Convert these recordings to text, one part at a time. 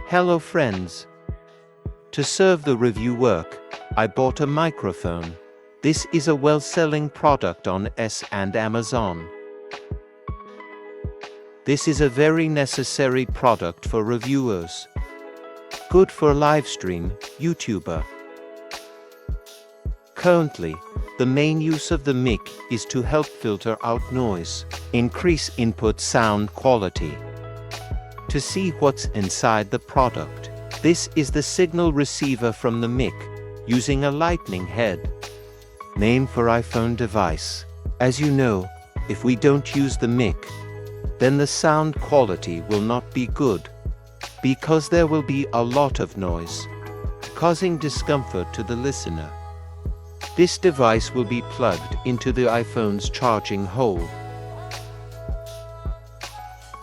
Hello friends. To serve the review work, I bought a microphone. This is a well-selling product on and Amazon. This is a very necessary product for reviewers. Good for livestream, YouTuber. Currently, the main use of the mic is to help filter out noise, increase input sound quality. To see what's inside the product, this is the signal receiver from the mic, using a lightning head. Name for iPhone device. As you know, if we don't use the mic, then the sound quality will not be good, because there will be a lot of noise, causing discomfort to the listener. This device will be plugged into the iPhone's charging hole.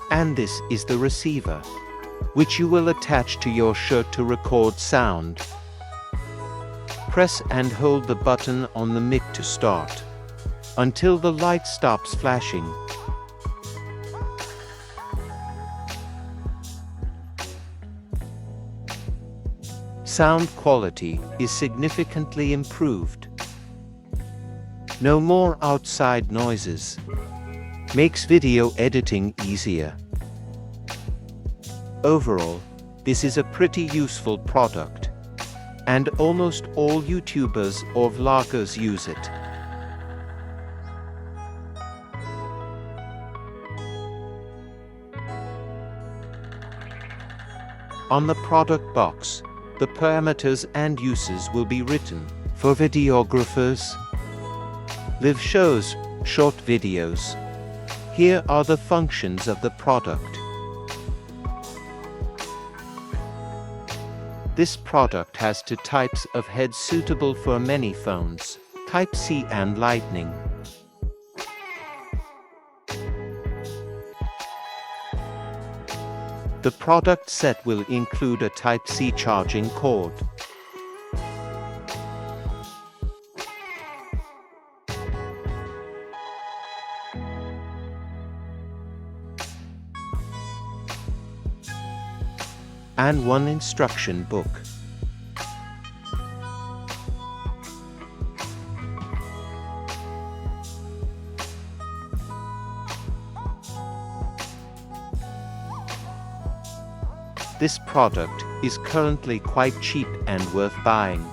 And this is the receiver, which you will attach to your shirt to record sound. Press and hold the button on the mic to start, until the light stops flashing. Sound quality is significantly improved. No more outside noises. Makes video editing easier. Overall, this is a pretty useful product, and almost all YouTubers or vloggers use it. On the product box, the parameters and uses will be written. For videographers, live shows, short videos. Here are the functions of the product. This product has two types of heads suitable for many phones, Type-C and Lightning. The product set will include a Type-C charging cord, and one instruction book. This product is currently quite cheap and worth buying.